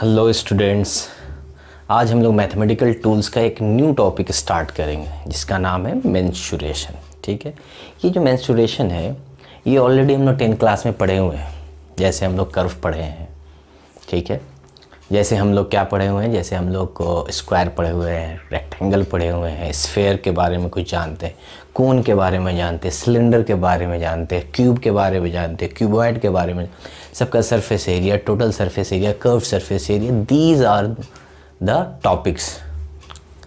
Hello students, आज हम लोग मैथमेटिकल टूल्स का एक न्यू टॉपिक स्टार्ट करेंगे जिसका नाम है मेंसुरेशन। ठीक है, ये जो मेंसुरेशन है ये ऑलरेडी हम लोग 10th क्लास में पढ़े हुए हैं। जैसे हम लोग कर्व पढ़े हैं, ठीक है, जैसे हम लोग क्या पढ़े हुए हैं, जैसे हम लोग को स्क्वायर पढ़े हुए हैं, रेक्टेंगल पढ़े हुए हैं, स्फेयर के बारे में कुछ जानते हैं, कोन के बारे में जानते हैं, सिलेंडर के बारे में जानते हैं, क्यूब के बारे में जानते हैं, क्यूबॉइड के बारे में, सबका surface area, total surface area, curve surface area, these are the topics.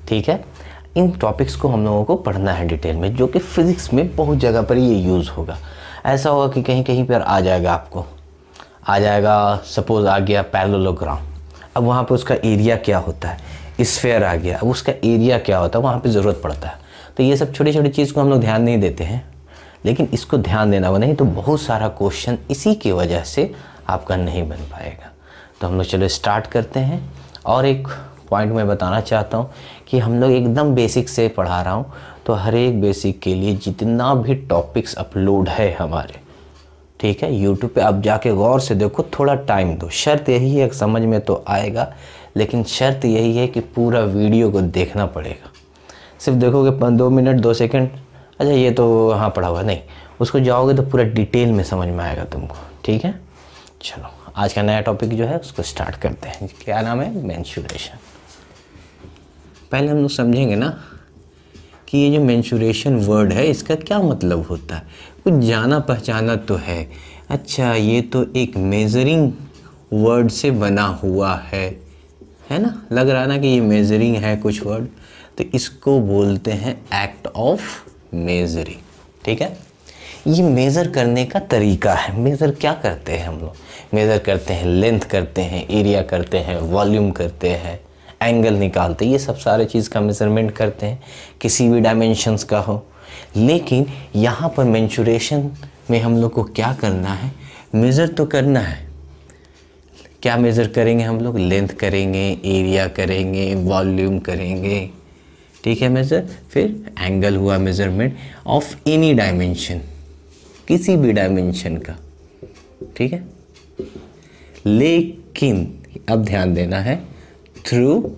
ठीक है, इन टॉपिक्स को हम लोगों को पढ़ना है डिटेल में, जो कि फिज़िक्स में बहुत जगह पर ये यूज़ होगा। ऐसा होगा कि कहीं कहीं पर आ जाएगा, आपको आ जाएगा, सपोज़ आ गया पैरेललोग्राम, अब वहाँ पे उसका एरिया क्या होता है, स्फेयर आ गया, अब उसका एरिया क्या होता है, वहाँ पे ज़रूरत पड़ता है। तो ये सब छोटी छोटी चीज़ को हम लोग ध्यान नहीं देते हैं, लेकिन इसको ध्यान देना होगा, नहीं तो बहुत सारा क्वेश्चन इसी की वजह से आपका नहीं बन पाएगा। तो हम लोग चलो स्टार्ट करते हैं। और एक पॉइंट मैं बताना चाहता हूँ कि हम लोग एकदम बेसिक से पढ़ा रहा हूँ, तो हर एक बेसिक के लिए जितना भी टॉपिक्स अपलोड है हमारे, ठीक है, यूट्यूब पे आप जाके गौर से देखो, थोड़ा टाइम दो। शर्त यही है, समझ में तो आएगा, लेकिन शर्त यही है कि पूरा वीडियो को देखना पड़ेगा। सिर्फ देखोगे 2 मिनट 2 सेकंड, अच्छा ये तो हाँ पढ़ा हुआ, नहीं, उसको जाओगे तो पूरा डिटेल में समझ में आएगा तुमको। ठीक है, चलो आज का नया टॉपिक जो है उसको स्टार्ट करते हैं। क्या नाम है? मेंसुरेशन। पहले हम लोग समझेंगे ना कि ये जो मेंसुरेशन वर्ड है इसका क्या मतलब होता है, कुछ जाना पहचाना तो है। अच्छा, ये तो एक मेज़रिंग वर्ड से बना हुआ है ना, लग रहा है ना कि ये मेज़रिंग है कुछ वर्ड, तो इसको बोलते हैं एक्ट ऑफ मेज़रिंग। ठीक है, ये मेज़र करने का तरीका है। मेज़र क्या करते हैं हम लोग? मेज़र करते हैं, लेंथ करते हैं, एरिया करते हैं, वॉल्यूम करते हैं, एंगल निकालते हैं, ये सब सारे चीज़ का मेज़रमेंट करते हैं, किसी भी डायमेंशंस का हो। लेकिन यहाँ पर मेंसुरेशन में हम लोग को क्या करना है? मेज़र तो करना है। क्या मेज़र करेंगे हम लोग? लेंथ करेंगे, एरिया करेंगे, वॉल्यूम करेंगे, ठीक है, मेज़र। फिर एंगल हुआ मेज़रमेंट ऑफ एनी डायमेंशन, किसी भी डायमेंशन का, ठीक है। लेकिन अब ध्यान देना है, थ्रू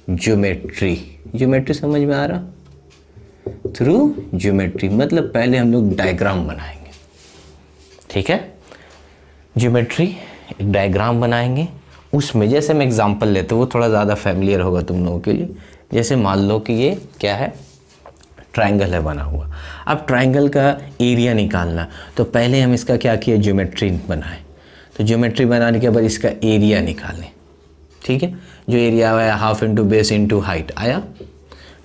ज्योमेट्री। ज्योमेट्री समझ में आ रहा? थ्रू ज्योमेट्री मतलब पहले हम लोग डायग्राम बनाएंगे, ठीक है। ज्योमेट्री एक डायग्राम बनाएंगे, उसमें जैसे मैं एग्जांपल लेते वो थोड़ा ज़्यादा फैमिलियर होगा तुम लोगों के लिए। जैसे मान लो कि ये क्या है, ट्रायंगल है बना हुआ। अब ट्रायंगल का एरिया निकालना, तो पहले हम इसका क्या किया, ज्योमेट्री बनाए। तो ज्योमेट्री बनाने के बाद इसका एरिया निकालें, ठीक है। जो एरिया आया half into base into height आया,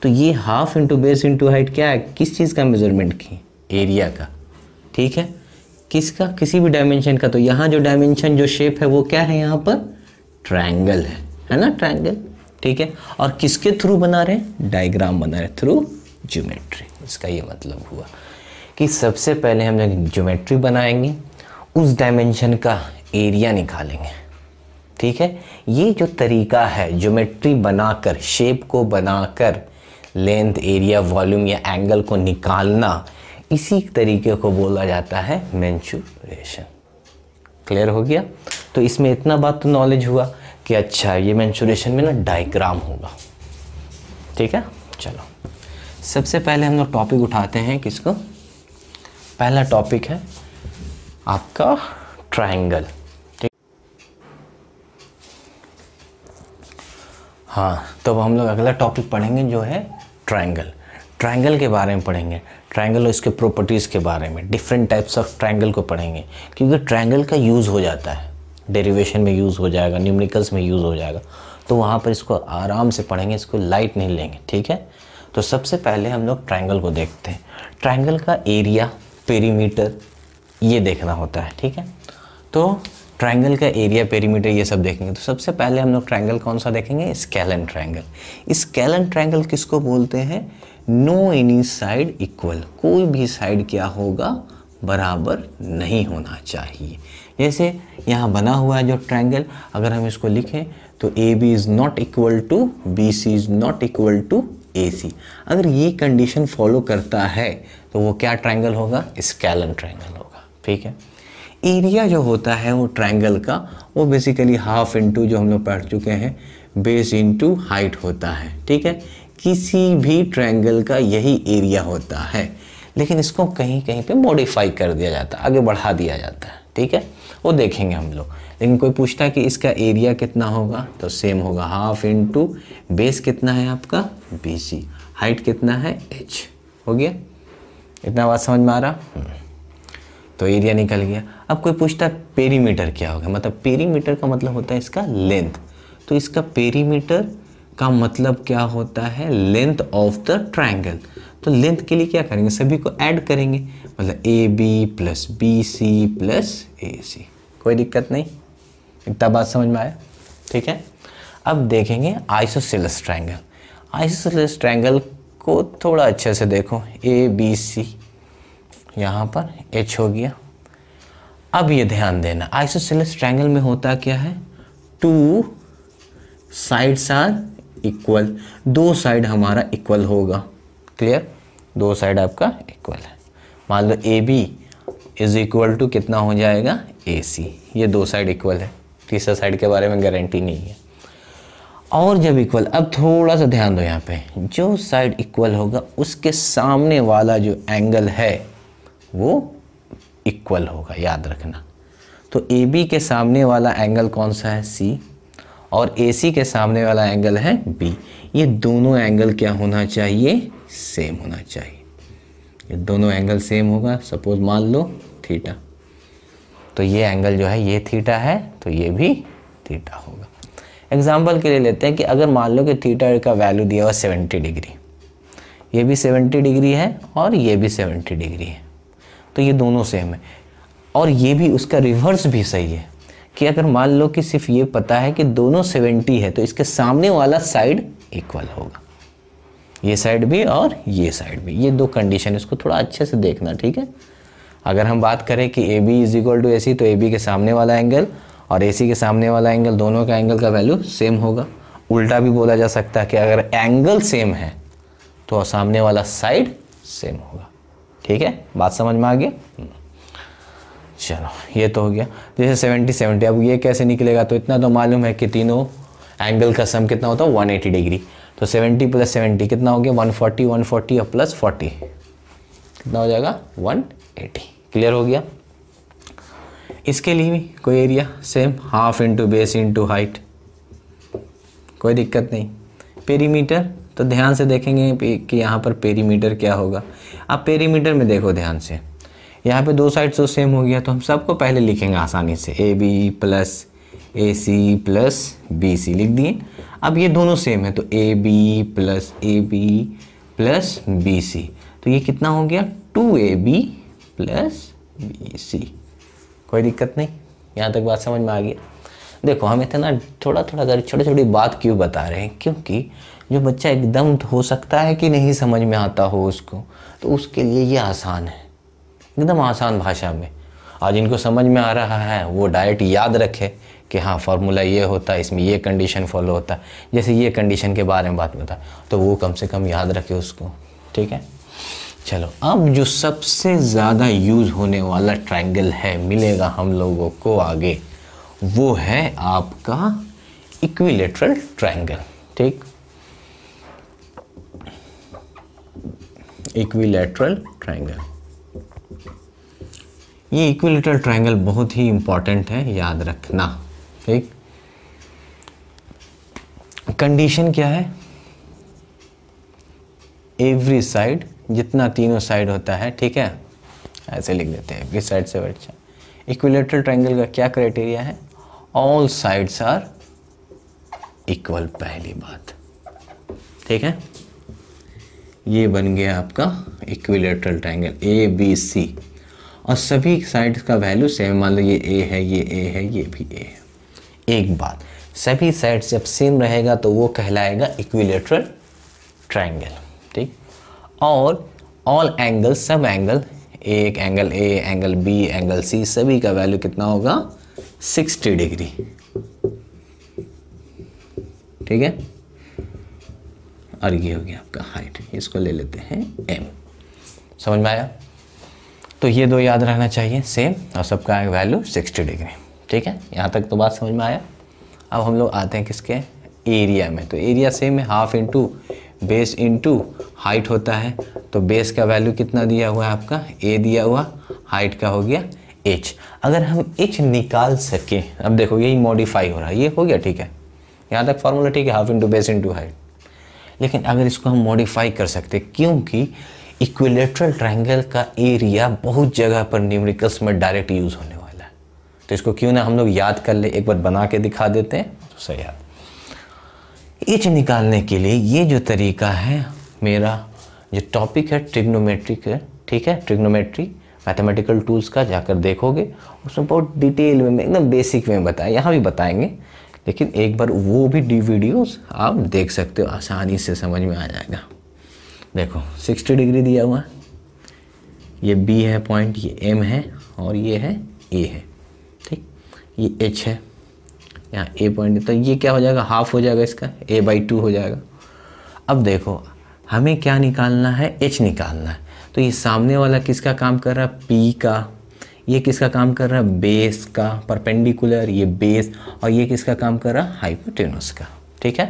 तो ये half into base into height क्या है, किस चीज़ का मेजरमेंट की? एरिया का, ठीक है। किसका? किसी भी डायमेंशन का। तो यहाँ जो डायमेंशन जो शेप है वो क्या है, यहाँ पर ट्रायंगल है ना, ट्रायंगल, ठीक है। और किसके थ्रू बना रहे हैं? डायग्राम बना रहे, थ्रू ज्योमेट्री। इसका ये मतलब हुआ कि सबसे पहले हम लोग ज्योमेट्री बनाएंगे, उस डायमेंशन का एरिया निकालेंगे, ठीक है। ये जो तरीका है ज्योमेट्री बनाकर, शेप को बनाकर लेंथ, एरिया, वॉल्यूम या एंगल को निकालना, इसी तरीके को बोला जाता है मेंसुरेशन। क्लियर हो गया? तो इसमें इतना बात तो नॉलेज हुआ कि अच्छा ये मेंसुरेशन में ना डायग्राम होगा, ठीक है। चलो सबसे पहले हम लोग टॉपिक उठाते हैं, किसको? पहला टॉपिक है आपका ट्रायंगल, ठीक। हाँ, तो हम लोग अगला टॉपिक पढ़ेंगे जो है ट्रायंगल। ट्रायंगल के बारे में पढ़ेंगे, ट्रायंगल और इसके प्रॉपर्टीज़ के बारे में, डिफरेंट टाइप्स ऑफ ट्रायंगल को पढ़ेंगे, क्योंकि ट्रायंगल का यूज़ हो जाता है, डेरिवेशन में यूज़ हो जाएगा, न्यूमेरिकल्स में यूज़ हो जाएगा, तो वहाँ पर इसको आराम से पढ़ेंगे, इसको लाइट नहीं लेंगे, ठीक है। तो सबसे पहले हम लोग ट्रायंगल को देखते हैं। ट्रायंगल का एरिया, पेरीमीटर ये देखना होता है, ठीक है। तो ट्रायंगल का एरिया, पेरीमीटर ये सब देखेंगे। तो सबसे पहले हम लोग ट्रायंगल कौन सा देखेंगे? Scalene triangle. स्केलन ट्रायंगल किसको बोलते हैं? नो एनी साइड इक्वल, कोई भी साइड क्या होगा, बराबर नहीं होना चाहिए। जैसे यहाँ बना हुआ है जो ट्रायंगल, अगर हम इसको लिखें तो A B is not equal to B C is not equal to A C. अगर ये कंडीशन फॉलो करता है तो वो क्या ट्रायंगल होगा? स्केलन ट्रायंगल होगा, ठीक है। एरिया जो होता है वो ट्रायंगल का, वो बेसिकली हाफ इंटू जो हम लोग पढ़ चुके हैं बेस इंटू हाइट होता है, ठीक है। किसी भी ट्रायंगल का यही एरिया होता है, लेकिन इसको कहीं कहीं पे मॉडिफाई कर दिया जाता है, आगे बढ़ा दिया जाता है, ठीक है, वो देखेंगे हम लोग। लेकिन कोई पूछता है कि इसका एरिया कितना होगा, तो सेम होगा हाफ इंटू बेस कितना है आपका BC, हाइट कितना है h, हो गया। इतना बात समझ में आ रहा, तो एरिया निकल गया। अब कोई पूछता है पेरीमीटर क्या होगा, मतलब पेरीमीटर का मतलब होता है इसका लेंथ, तो इसका पेरीमीटर का मतलब क्या होता है, लेंथ ऑफ द ट्रायंगल। तो लेंथ के लिए क्या करेंगे, सभी को ऐड करेंगे, मतलब AB plus BC plus AC, कोई दिक्कत नहीं, इतना बात समझ में आया, ठीक है। अब देखेंगे आइसोसेलेस ट्रायंगल। आइसोसेलेस ट्रायंगल को थोड़ा अच्छे से देखो, ABC यहाँ पर H हो गया। अब ये ध्यान देना, आइसोसेलेस ट्रायंगल में होता क्या है, टू साइड्स आर इक्वल, दो साइड हमारा इक्वल होगा, क्लियर, दो साइड आपका इक्वल है। मान लो AB इज इक्वल टू कितना हो जाएगा AC, ये दो साइड इक्वल है, तीसरा साइड के बारे में गारंटी नहीं है। और जब इक्वल, अब थोड़ा सा ध्यान दो यहाँ पे, जो साइड इक्वल होगा उसके सामने वाला जो एंगल है वो इक्वल होगा, याद रखना। तो AB के सामने वाला एंगल कौन सा है, C, और AC के सामने वाला एंगल है B। ये दोनों एंगल क्या होना चाहिए, सेम होना चाहिए। ये दोनों एंगल सेम होगा, सपोज मान लो थीटा, तो ये एंगल जो है ये थीटा है, तो ये भी थीटा होगा। एग्जाम्पल के लिए लेते हैं कि अगर मान लो कि थीटा का वैल्यू दिया हुआ 70 डिग्री, ये भी 70 डिग्री है और ये भी 70 डिग्री है, तो ये दोनों सेम है। और ये भी उसका रिवर्स भी सही है कि अगर मान लो कि सिर्फ ये पता है कि दोनों 70 है, तो इसके सामने वाला साइड इक्वल होगा, ये साइड भी और ये साइड भी, ये दो कंडीशन, इसको थोड़ा अच्छे से देखना, ठीक है। अगर हम बात करें कि AB is equal to AC, तो AB के सामने वाला एंगल और AC के सामने वाला एंगल, दोनों का एंगल का वैल्यू सेम होगा। उल्टा भी बोला जा सकता है कि अगर एंगल सेम है तो सामने वाला साइड सेम होगा, ठीक है, बात समझ में आ गया। चलो ये तो हो गया, जैसे 70 अब ये कैसे निकलेगा, तो इतना तो मालूम है कि तीनों एंगल का सम कितना होता है 180 डिग्री, तो 70 प्लस 70 कितना हो गया 140, 140 और प्लस 40 कितना हो जाएगा 180, क्लियर हो गया। इसके लिए भी कोई area same, half into base into height, कोई दिक्कत नहीं। पेरीमीटर तो ध्यान से देखेंगे कि यहाँ पर पेरीमीटर क्या होगा। अब पेरीमीटर में देखो ध्यान से, यहाँ पे दो साइड तो सेम हो गया, तो हम सबको पहले लिखेंगे आसानी से, AB plus AC plus BC लिख दिए। अब ये दोनों सेम है, तो AB प्लस BC, तो ये कितना हो गया 2AB प्लस BC, कोई दिक्कत नहीं, यहाँ तक बात समझ में आ गई। देखो हम इतना थोड़ा थोड़ा छोटी छोटी बात क्यों बता रहे हैं, क्योंकि जो बच्चा एकदम हो सकता है कि नहीं समझ में आता हो उसको, तो उसके लिए ये आसान है, एकदम आसान भाषा में। आज इनको समझ में आ रहा है वो डायरेक्ट याद रखे कि हाँ फार्मूला ये होता है, इसमें ये कंडीशन फॉलो होता है, जैसे ये कंडीशन के बारे में बात बता, तो वो कम से कम याद रखे उसको, ठीक है। चलो अब जो सबसे ज़्यादा यूज़ होने वाला ट्रायंगल है मिलेगा हम लोगों को आगे, वो है आपका इक्विलैटरल ट्रायंगल, ठीक, इक्विलैटरल ट्रायंगल। ये इक्विलैटरल ट्रायंगल बहुत ही इंपॉर्टेंट है, याद रखना, ठीक। कंडीशन क्या है, एवरी साइड, जितना तीनों साइड होता है, ठीक है, ऐसे लिख देते हैं एवरी साइड से अच्छा। इक्विलैटरल ट्रायंगल का क्या क्राइटेरिया है, ऑल साइड्स आर इक्वल, पहली बात, ठीक है। ये बन गया आपका इक्विलैटरल ट्रायंगल ABC, और सभी साइड्स का वैल्यू सेम, मान लो ये A है, ये A है, ये भी A है। एक बात, सभी साइड्स जब सेम रहेगा तो वो कहलाएगा इक्विलैटरल ट्रायंगल, ठीक। और ऑल एंगल, सब एंगल, एक angle A, angle B, angle C, सभी का वैल्यू कितना होगा 60 डिग्री, ठीक है। और ये हो गया आपका हाइट, इसको ले लेते हैं M, समझ में आया। तो ये दो याद रहना चाहिए सेम, और सबका वैल्यू 60 डिग्री। ठीक है, यहाँ तक तो बात समझ में आया। अब हम लोग आते हैं किसके एरिया में। तो एरिया सेम है, half into base into height होता है। तो बेस का वैल्यू कितना दिया हुआ है आपका, ए दिया हुआ, हाइट का हो गया एच। अगर हम एच निकाल सके, अब देखो यही मॉडिफाई हो रहा है, ये हो गया ठीक है, यहाँ तक फॉर्मूला ठीक है, half into base into height. लेकिन अगर इसको हम मॉडिफाई कर सकते, क्योंकि इक्विलेटरल ट्रायंगल का एरिया बहुत जगह पर न्यूमेरिकल्स में डायरेक्ट यूज़ होने वाला है, तो इसको क्यों ना हम लोग याद कर ले, एक बार बना के दिखा देते हैं तो सही याद। एच निकालने के लिए ये जो तरीका है, मेरा जो टॉपिक है ट्रिग्नोमेट्रिक है, ठीक है, ट्रिग्नोमेट्री मैथमेटिकल टूल्स का जाकर देखोगे, उसमें बहुत डिटेल में एकदम बेसिक में बताया, यहाँ भी बताएंगे, लेकिन एक बार वो भी वीडियोस आप देख सकते हो, आसानी से समझ में आ जाएगा। देखो 60 डिग्री दिया हुआ है, ये बी है पॉइंट, ये एम है और ये है ए है, ठीक, ये एच है, यहाँ ए पॉइंट, तो ये क्या हो जाएगा, हाफ हो जाएगा इसका, a/2 हो जाएगा। अब देखो हमें क्या निकालना है, एच निकालना है। तो ये सामने वाला किसका काम कर रहा है, पी का, ये किसका काम कर रहा है, बेस का, परपेंडिकुलर ये बेस, और ये किसका काम कर रहा है, हाइपोटेनस का। ठीक है,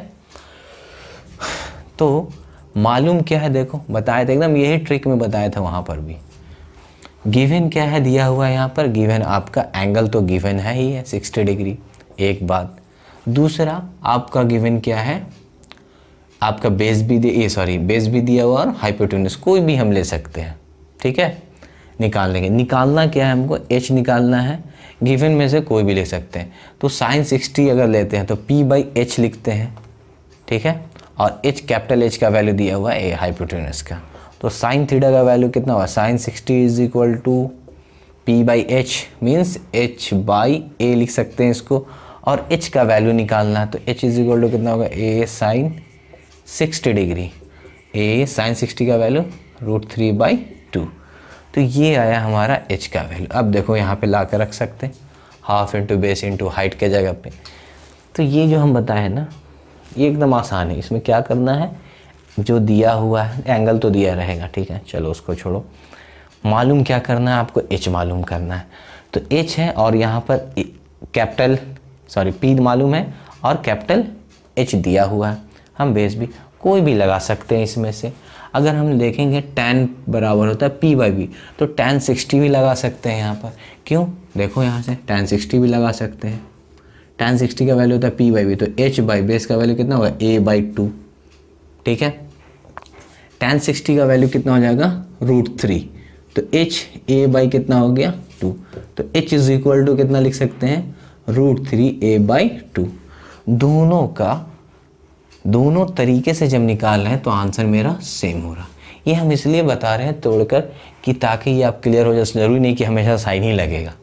तो मालूम क्या है, देखो बताया था एकदम, यही ट्रिक में बताया था वहाँ पर भी। गिवन क्या है दिया हुआ है यहाँ पर, गिवन आपका एंगल तो गिवन है ही है 60 डिग्री, एक बात। दूसरा आपका गिवन क्या है, आपका बेस भी बेस भी दिया हुआ और हाइपोटेनस कोई भी हम ले सकते हैं। ठीक है, निकाल लेंगे, निकालना क्या है हमको, एच निकालना है, गिवन में से कोई भी ले सकते हैं। तो साइन 60 अगर लेते हैं तो p/h लिखते हैं, ठीक है, और h कैपिटल H का वैल्यू दिया हुआ है हाइपोटेनस का। तो साइन थीटा का वैल्यू कितना हुआ, sine 60 is equal to p/h means h/a लिख सकते हैं इसको, और h का वैल्यू निकालना है, तो h इज इक्वल टू कितना होगा, a sine 60 degree, a sine 60 का वैल्यू √3/2। तो ये आया हमारा h का वैल्यू। अब देखो यहाँ पे ला कर रख सकते हैं, half into base into height के जगह पे। तो ये जो हम बताए ना, ये एकदम आसान है, इसमें क्या करना है, जो दिया हुआ है एंगल तो दिया रहेगा, ठीक है, चलो उसको छोड़ो, मालूम क्या करना है आपको, h मालूम करना है। तो h है और यहाँ पर कैपिटल p मालूम है और कैपिटल H दिया हुआ है, हम बेस भी कोई भी लगा सकते हैं इसमें से। अगर हम देखेंगे tan बराबर होता है p/b, तो tan 60 भी लगा सकते हैं यहाँ पर, क्यों, देखो यहाँ से tan 60 भी लगा सकते हैं, tan 60 का वैल्यू होता है p/b, तो h/ बेस का वैल्यू कितना होगा, a/2। ठीक है, tan 60 का वैल्यू कितना हो जाएगा, √3, तो h a/ कितना हो गया 2, तो h इज इक्वल टू कितना लिख सकते हैं, √3a/2। दोनों तरीके से जब निकाल रहे हैं तो आंसर मेरा सेम हो रहा। ये हम इसलिए बता रहे हैं तोड़कर कि ताकि ये आप क्लियर हो जाए, ज़रूरी नहीं कि हमेशा साइन ही लगेगा।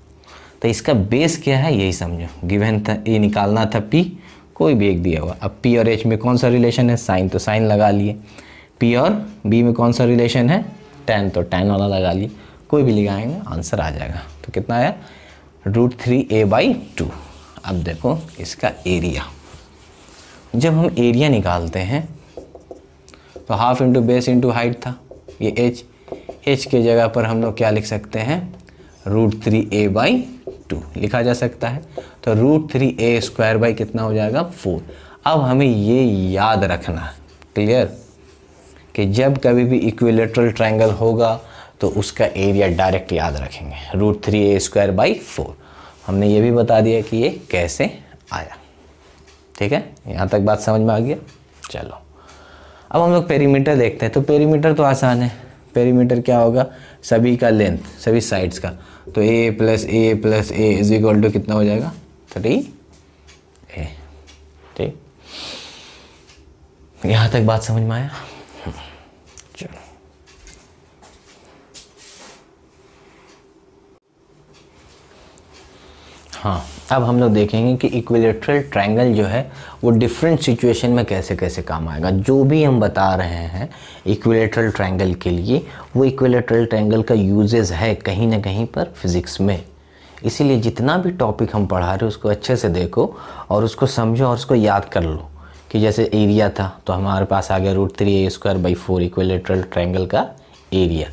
तो इसका बेस क्या है यही समझो, गिवन था ये निकालना था p, कोई भी एक दिया हुआ। अब p और h में कौन सा रिलेशन है, साइन, तो साइन लगा लिए। p और b में कौन सा रिलेशन है, tan, तो tan वाला लगा लिए। कोई भी लगाएंगे आंसर आ जाएगा। तो कितना आया, √3a/2। अब देखो इसका एरिया, जब हम एरिया निकालते हैं तो half into base into height था, ये h के जगह पर हम लोग क्या लिख सकते हैं, √3a/2 लिखा जा सकता है। तो √3a² कितना हो जाएगा, 4। अब हमें ये याद रखना है, क्लियर, कि जब कभी भी इक्विलेटरल ट्रायंगल होगा तो उसका एरिया डायरेक्ट याद रखेंगे, √3a²/4। हमने ये भी बता दिया कि ये कैसे आया। ठीक है, यहाँ तक बात समझ में आ गया। चलो अब हम लोग पेरीमीटर देखते हैं। तो पेरीमीटर तो आसान है, पेरीमीटर क्या होगा, सभी का लेंथ, सभी साइड्स का। तो a+a+a इज इक्वल टू कितना हो जाएगा, 3a। ठीक, यहाँ तक बात समझ में आया। चलो हाँ, अब हम लोग देखेंगे कि इक्विलेटरल ट्रायंगल जो है वो डिफरेंट सिचुएशन में कैसे कैसे काम आएगा। जो भी हम बता रहे हैं इक्विलेटरल ट्रायंगल के लिए, वो इक्विलेटरल ट्रायंगल का यूजेस है कहीं ना कहीं पर फिज़िक्स में। इसीलिए जितना भी टॉपिक हम पढ़ा रहे हैं उसको अच्छे से देखो और उसको समझो और उसको याद कर लो। कि जैसे एरिया था तो हमारे पास आ गया √3a² / 4 इक्विलेटरल ट्रायंगल का एरिया।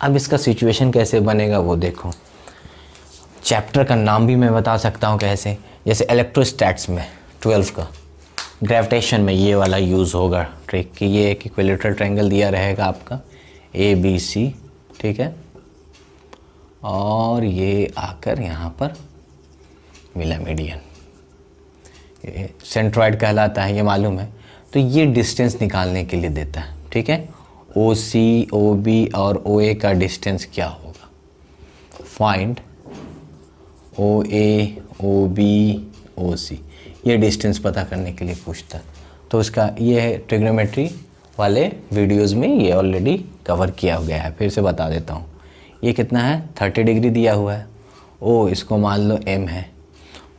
अब इसका सिचुएशन कैसे बनेगा वो देखो। चैप्टर का नाम भी मैं बता सकता हूँ कैसे, जैसे इलेक्ट्रोस्टैट्स में 12 का ग्रेविटेशन में ये वाला यूज़ होगा ट्रिक कि ये एक इक्विलेटरल ट्रायंगल दिया रहेगा आपका ABC, ठीक है, और ये आकर यहाँ पर मिला मीडियन, ये सेंट्रॉइड कहलाता है, ये मालूम है। तो ये डिस्टेंस निकालने के लिए देता है, ठीक है। OC, OB और OA का डिस्टेंस क्या होगा, फाइंड OA, OB, OC, ये डिस्टेंस पता करने के लिए पूछता है। तो उसका ये ट्रिग्नोमेट्री वाले वीडियोस में ये ऑलरेडी कवर किया गया है, फिर से बता देता हूँ। ये कितना है 30 डिग्री दिया हुआ है, O इसको मान लो M है।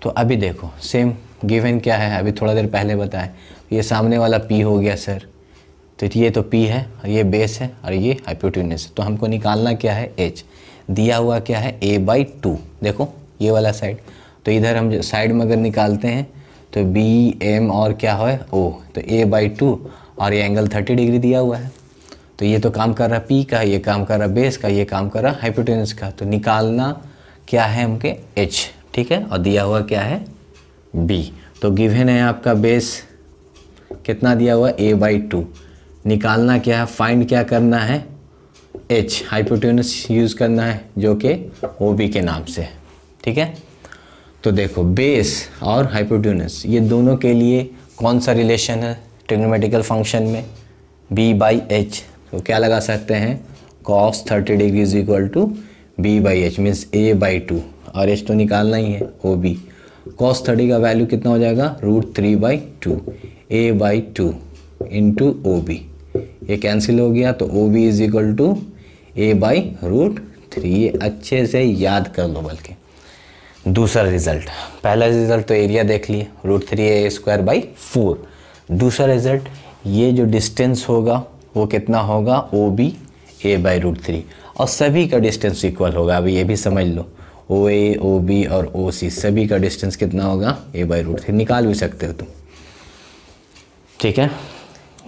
तो अभी देखो सेम गिवन क्या है, अभी थोड़ा देर पहले बताएं, ये सामने वाला P हो गया सर, तो ये तो P है और ये बेस है और ये हाइपोटेन्यूज, तो हमको निकालना क्या है H, दिया हुआ क्या है A/2, देखो ये वाला साइड। तो इधर हम साइड में अगर निकालते हैं तो BM और क्या है O, तो A/2 और ये एंगल 30 डिग्री दिया हुआ है। तो ये तो काम कर रहा P का, ये काम कर रहा बेस का, ये काम कर रहा हाइपोटेन्यूज का। तो निकालना क्या है हमके H, ठीक है, और दिया हुआ क्या है B। तो गिवन है आपका बेस कितना दिया हुआ है A/2, निकालना क्या है, फाइंड क्या करना है H, हाइपोटेन्यूज यूज़ करना है जो कि OB के नाम से, ठीक है। तो देखो बेस और हाइपोटेन्यूज ये दोनों के लिए कौन सा रिलेशन है ट्रिग्नोमेट्रिकल फंक्शन में, B/H। तो क्या लगा सकते हैं cos 30 degree is equal to B/H means A/2, और H तो निकालना ही है OB। cos 30 का वैल्यू कितना हो जाएगा √3/2, A/2 इंटू OB, ये कैंसिल हो गया, तो OB is equal to A/√3। ये अच्छे से याद कर लो। बल्कि दूसरा रिजल्ट, पहला रिजल्ट तो एरिया देख लिए √3a²/4। दूसरा रिजल्ट ये जो डिस्टेंस होगा वो कितना होगा OB A/√3, और सभी का डिस्टेंस इक्वल होगा। अभी ये भी समझ लो OA, OB और OC सभी का डिस्टेंस कितना होगा A/√3, निकाल भी सकते हो तुम, ठीक है।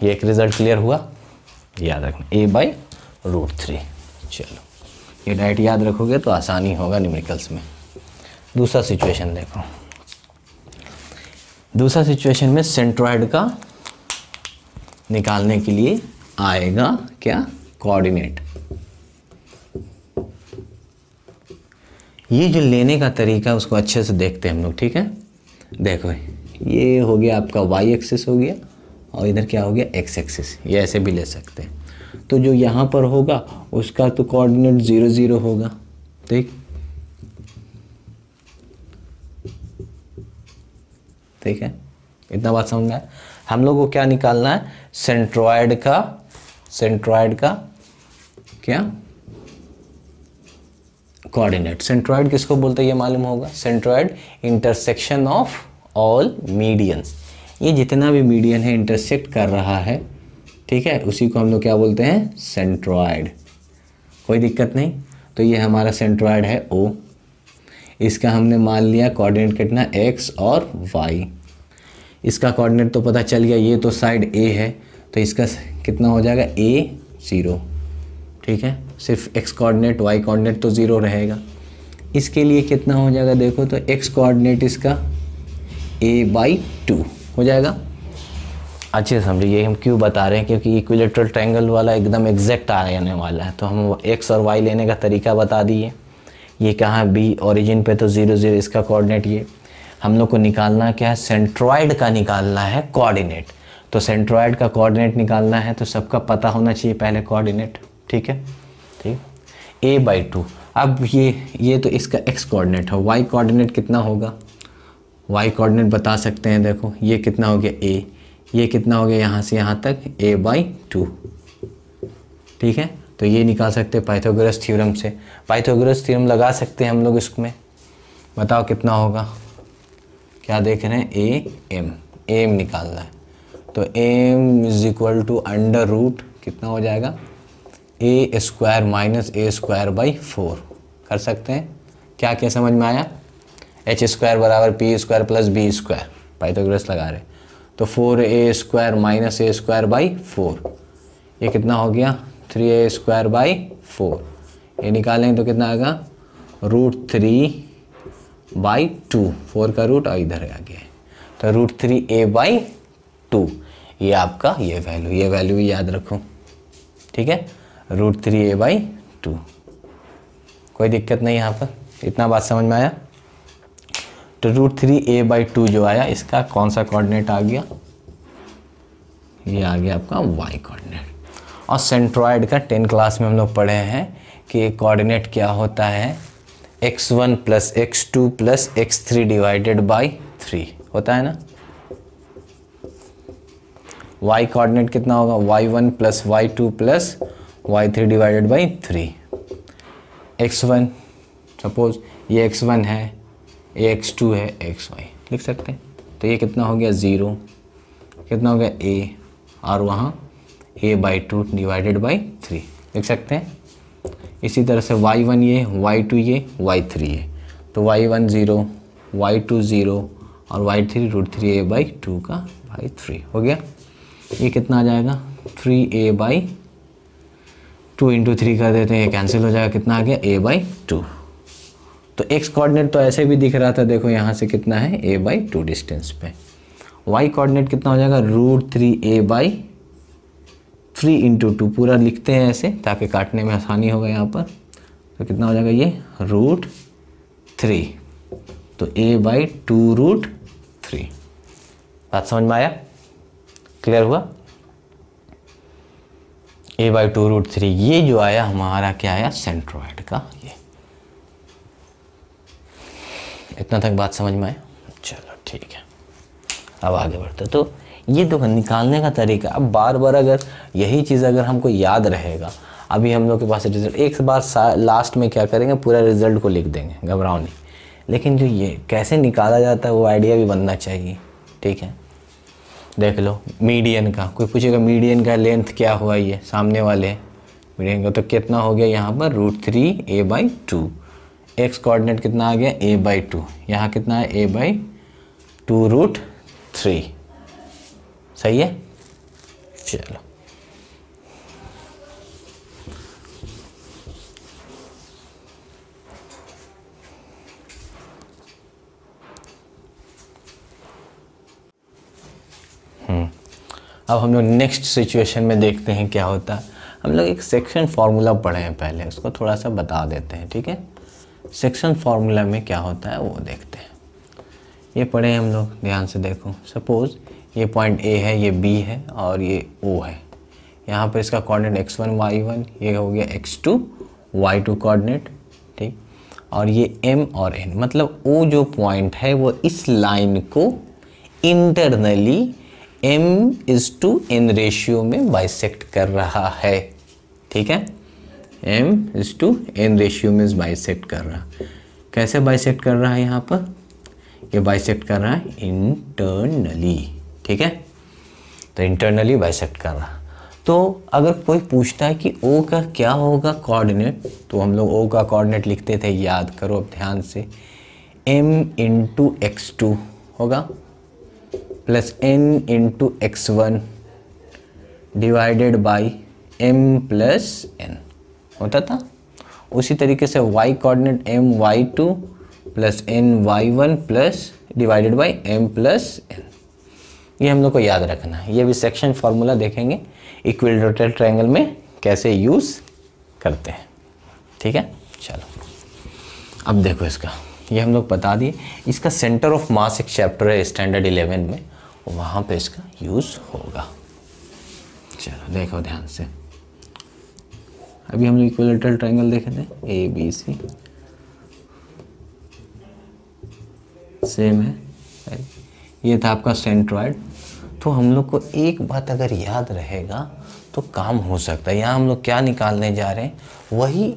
ये एक रिजल्ट क्लियर हुआ, याद रखना A/√3। चलो ये डायरेक्ट याद रखोगे तो आसानी होगा न्यूमेरिकल्स में। दूसरा सिचुएशन देखो, दूसरा सिचुएशन में सेंट्रॉइड का निकालने के लिए आएगा क्या कोऑर्डिनेट। ये जो लेने का तरीका है उसको अच्छे से देखते हैं हम लोग, ठीक है। देखो ये हो गया आपका y एक्सिस हो गया और इधर क्या हो गया x एक्सिस, ये ऐसे भी ले सकते हैं। तो जो यहाँ पर होगा उसका तो कोऑर्डिनेट 0 0 होगा, ठीक, ठीक है, इतना बात समझ में आया। हम लोग को क्या निकालना है सेंट्रॉइड का, सेंट्रॉइड का क्या कोऑर्डिनेट। सेंट्रॉइड किसको बोलते हैं ये मालूम होगा, centroid intersection of all medians, ये जितना भी मीडियन है इंटरसेक्ट कर रहा है, ठीक है, उसी को हम लोग क्या बोलते हैं सेंट्रॉइड। कोई दिक्कत नहीं। तो ये हमारा सेंट्रॉइड है O, इसका हमने मान लिया कोऑर्डिनेट कितना x और y। इसका कोऑर्डिनेट तो पता चल गया, ये तो साइड A है तो इसका कितना हो जाएगा A0, ठीक है, सिर्फ x कोऑर्डिनेट y कोऑर्डिनेट तो 0 रहेगा। इसके लिए कितना हो जाएगा देखो, तो x कोऑर्डिनेट इसका A/2 हो जाएगा। अच्छे से समझिए ये हम क्यों बता रहे हैं, क्योंकि इक्विलेटरल ट्रायंगल वाला एकदम एग्जैक्ट आने वाला है, तो हम x और y लेने का तरीका बता दिए। ये कहाँ B ओरिजिन पे तो 0 0, इसका कोऑर्डिनेट ये। हम लोग को निकालना क्या है सेंट्रॉइड का निकालना है कोऑर्डिनेट। तो सेंट्रॉइड का कोऑर्डिनेट निकालना है तो सबका पता होना चाहिए पहले कोऑर्डिनेट, ठीक है, ठीक, A/2। अब ये तो इसका x कोऑर्डिनेट है, y कोऑर्डिनेट कितना होगा, y कोऑर्डिनेट बता सकते हैं, देखो ये कितना हो गया A, ये कितना हो गया यहाँ से यहाँ तक A/2, ठीक है। तो ये निकाल सकते हैं पाइथागोरस थ्योरम से, पाइथागोरस थ्योरम लगा सकते हैं हम लोग इसमें। बताओ कितना होगा, क्या देख रहे हैं AM निकालना है, तो M is equal to under root कितना हो जाएगा A² - A²/4 कर सकते हैं। क्या क्या समझ में आया, h² = p² + b², पाइथागोरस लगा रहे, तो 4a² - a²/4, ये कितना हो गया 3a² / 4, ये निकालेंगे तो कितना आएगा √3/2, 4 का रूट और इधर आ गया तो √3a/2। ये आपका ये वैल्यू याद रखो, ठीक है, √3a/2। कोई दिक्कत नहीं यहाँ पर, इतना बात समझ में आया। तो √3a/2 जो आया इसका कौन सा कोऑर्डिनेट आ गया, ये आ गया आपका y कोऑर्डिनेट। और सेंट्रॉयड का 10 क्लास में हम लोग पढ़े हैं कि कोऑर्डिनेट क्या होता है, x1 + x2 + x3 divided by 3 होता है ना। y कोऑर्डिनेट कितना होगा, y1 + y2 + y3 divided by 3। x1 suppose ये x1 है, ये x2 है, xy लिख सकते हैं। तो ये कितना हो गया 0, कितना हो गया a, और वहाँ a/2 डिवाइडेड बाई 3 लिख सकते हैं। इसी तरह से y1 ये, y2 ये, y3 ये, तो y1 0, y2 0 और y3 √3a/2 का बाई 3 हो गया। ये कितना आ जाएगा 3a/2 इंटू 3 कर देते हैं, ये कैंसिल हो जाएगा, कितना आ गया a/2। तो x कोऑर्डिनेट तो ऐसे भी दिख रहा था, देखो यहाँ से कितना है a/2 डिस्टेंस पे। y कोऑर्डिनेट कितना हो जाएगा √3a/3 इंटू 2, पूरा लिखते हैं ऐसे ताकि काटने में आसानी होगा यहाँ पर। तो कितना हो जाएगा ये √3, तो a/2√3। बात समझ में आया, क्लियर हुआ। a/2√3 ये जो आया हमारा क्या आया सेंट्रॉयड का। ये इतना तक बात समझ में आया, चलो ठीक है, अब आगे बढ़ते। तो ये तो निकालने का तरीका। अब बार बार अगर यही चीज़ अगर हमको याद रहेगा, अभी हम लोग के पास रिजल्ट एक बार लास्ट में क्या करेंगे, पूरा रिजल्ट को लिख देंगे, घबराओ नहीं। लेकिन जो ये कैसे निकाला जाता है वो आइडिया भी बनना चाहिए, ठीक है। देख लो मीडियन का, कोई पूछेगा मीडियन का लेंथ क्या हुआ, ये सामने वाले मीडियन का, तो कितना हो गया यहाँ पर √3a/2। एक्स कोऑर्डिनेट कितना आ गया a/2, यहाँ कितना है a/2√3, सही है। चलो अब हम लोग नेक्स्ट सिचुएशन में देखते हैं क्या होता है। हम लोग एक सेक्शन फार्मूला पढ़े हैं पहले, उसको थोड़ा सा बता देते हैं, ठीक है। सेक्शन फार्मूला में क्या होता है वो देखते हैं। ये पढ़े हैं हम लोग, ध्यान से देखो। सपोज़ ये पॉइंट A है, ये B है और ये O है। यहाँ पर इसका कोऑर्डिनेट x1 y1, ये हो गया x2 y2 कोऑर्डिनेट, ठीक। और ये M और N, मतलब O जो पॉइंट है वो इस लाइन को इंटरनली m/n रेशियो में बाइसेक्ट कर रहा है, ठीक है। m/n रेशियो में बाइसेक्ट कर रहा है। कैसे बाइसेक्ट कर रहा है, यहाँ पर ये बाइसेक्ट कर रहा है इंटरनली, ठीक है। तो इंटरनली बाइसेक्ट कर रहा। तो अगर कोई पूछता है कि O का क्या होगा कोऑर्डिनेट, तो हम लोग O का कोऑर्डिनेट लिखते थे, याद करो अब ध्यान से, m/x2 होगा plus n x1 divided by m+n होता था। उसी तरीके से y coordinate my2 plus ny1 plus divided by m+n, ये हम लोग को याद रखना है। ये भी सेक्शन फार्मूला देखेंगे इक्विलैटरल ट्रायंगल में कैसे यूज़ करते हैं, ठीक है। चलो अब देखो इसका, ये हम लोग बता दिए। इसका सेंटर ऑफ मास एक चैप्टर है स्टैंडर्ड 11 में, वहाँ पे इसका यूज़ होगा। चलो देखो ध्यान से, अभी हम लोग इक्विलैटरल ट्रायंगल देखे थे ABC, सेम है, ये था आपका सेंट्रॉयड। तो हम लोग को एक बात अगर याद रहेगा तो काम हो सकता है। यहाँ हम लोग क्या निकालने जा रहे हैं, वही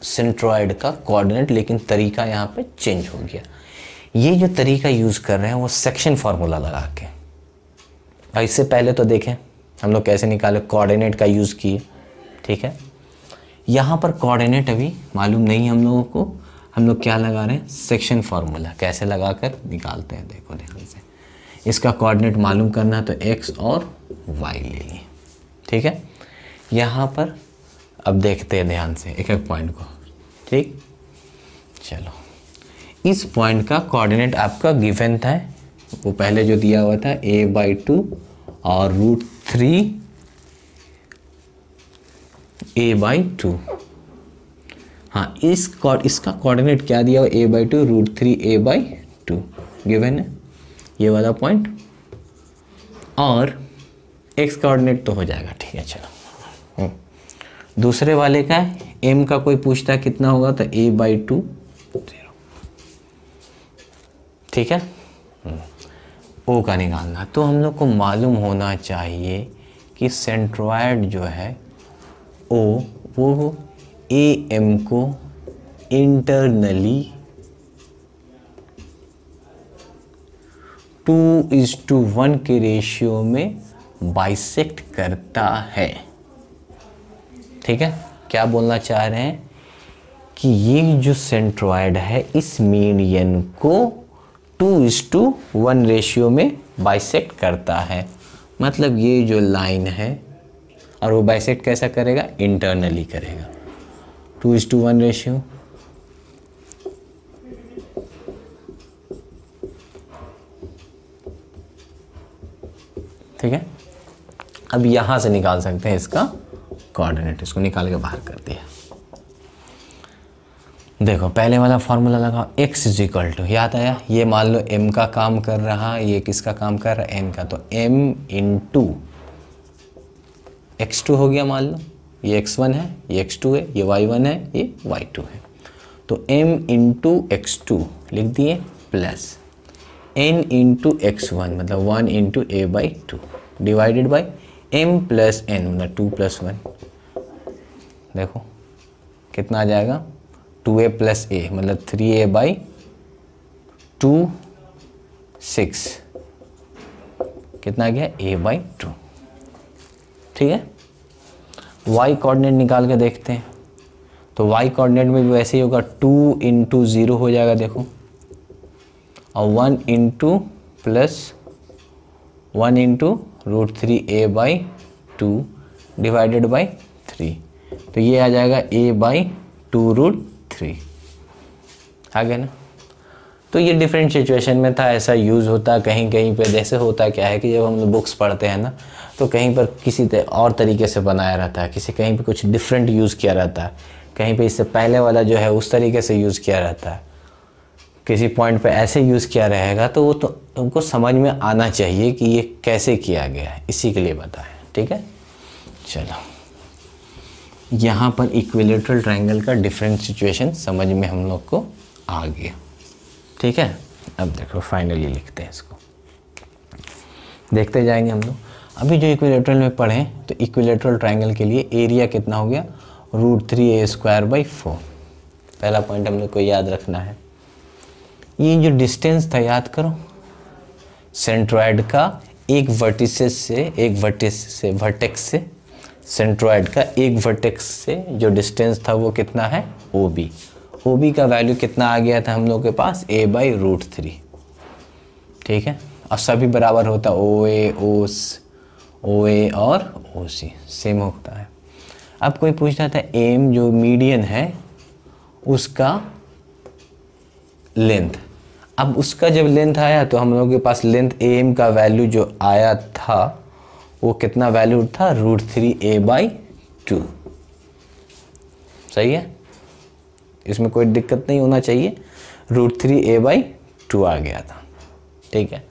सेंट्रॉयड का कोऑर्डिनेट, लेकिन तरीका यहाँ पे चेंज हो गया। ये जो तरीका यूज़ कर रहे हैं वो सेक्शन फार्मूला लगा के। और इससे पहले तो देखें हम लोग कैसे निकाले, कोऑर्डिनेट का यूज़ किए, ठीक है। यहाँ पर कोऑर्डिनेट अभी मालूम नहीं हम लोगों को, हम लोग क्या लगा रहे हैं, सेक्शन फार्मूला कैसे लगाकर निकालते हैं। देखो ध्यान से, इसका कोऑर्डिनेट मालूम करना है तो x और y ले लिए, ठीक है। यहाँ पर अब देखते हैं ध्यान से एक एक पॉइंट को, ठीक। चलो, इस पॉइंट का कोऑर्डिनेट आपका गिवन था, वो पहले जो दिया हुआ था a/2 और √3 a/2। हाँ, इसका कोऑर्डिनेट क्या दिया हुआ, a/2 √3 a/2 गिवन है, ये वाला पॉइंट। और x कोऑर्डिनेट तो हो जाएगा, ठीक है। चलो, दूसरे वाले का m का कोई पूछता है कितना होगा, तो a/2 0, ठीक है। ओ का निकालना, तो हम लोग को मालूम होना चाहिए कि सेंट्रॉयड जो है ओ वो AM को इंटरनली 2:1 के रेशियो में बाइसेक्ट करता है, ठीक है। क्या बोलना चाह रहे हैं कि ये जो सेंट्रॉयड है इस मीडियन को 2:1 रेशियो में बाइसेक्ट करता है। मतलब ये जो लाइन है, और वो बाइसेक्ट कैसा करेगा, इंटरनली करेगा, 2:1 रेशियो। ठीक है। अब यहां से निकाल सकते हैं इसका कोऑर्डिनेट, इसको निकाल के बाहर कर दिया। देखो, पहले वाला फॉर्मूला लगा, x = याद आया, ये मान लो m का काम कर रहा, ये किसका काम कर रहा है, n का, तो m × x2 हो गया। मान लो ये x1 है, ये x2 है, ये y1 है, ये y2 है, तो m × x2 लिख दिए, प्लस n × x1 मतलब 1 × a/2 divided by m + n मतलब 2 + 1। देखो कितना आ जाएगा, 2a + a मतलब 3a/2 6, कितना आ गया, a/2, ठीक है। y कोऑर्डिनेट निकाल के देखते हैं, तो y कोऑर्डिनेट में भी वैसे ही होगा, 2 × 0 हो जाएगा, देखो, और 1 × प्लस 1 × √3 a/2 डिवाइडेड बाई 3, तो ये आ जाएगा a/2 √3, आ गया ना। तो ये डिफरेंट सिचुएशन में था, ऐसा यूज़ होता है कहीं कहीं पे। जैसे होता क्या है कि जब हम लोग बुक्स पढ़ते हैं ना, तो कहीं पर किसी और तरीके से बनाया रहता है, किसी कहीं पे कुछ डिफरेंट यूज़ किया रहता है, कहीं पे इससे पहले वाला जो है उस तरीके से यूज़ किया रहता है, किसी पॉइंट पे ऐसे यूज़ किया रहेगा, तो वो तो उनको समझ में आना चाहिए कि ये कैसे किया गया है, इसी के लिए बताएं, ठीक है। चलो, यहाँ पर इक्विलेटरल ट्रायंगल का डिफरेंट सिचुएशन समझ में हम लोग को आ गया, ठीक है। अब देखो फाइनली लिखते हैं इसको, देखते जाएंगे हम लोग। अभी जो इक्विलेटरल में पढ़े, तो इक्विलेटरल ट्रायंगल के लिए एरिया कितना हो गया, √3a²/4। पहला पॉइंट हम लोग को याद रखना है। ये जो डिस्टेंस था याद करो, सेंट्रॉयड का एक वर्टिसेस से वर्टेक्स से सेंट्रॉयड का एक वर्टेक्स से जो डिस्टेंस था वो कितना है, OB का वैल्यू कितना आ गया था हम लोग के पास, a/√3, ठीक है। और सभी बराबर होता, OA और OC सेम होता है। अब कोई पूछ रहा था एम जो मीडियन है उसका लेंथ, अब उसका जब लेंथ आया तो हम लोगों के पास लेंथ AM का वैल्यू जो आया था वो कितना वैल्यू था, √3a/2, सही है, इसमें कोई दिक्कत नहीं होना चाहिए, √3a/2 आ गया था, ठीक है।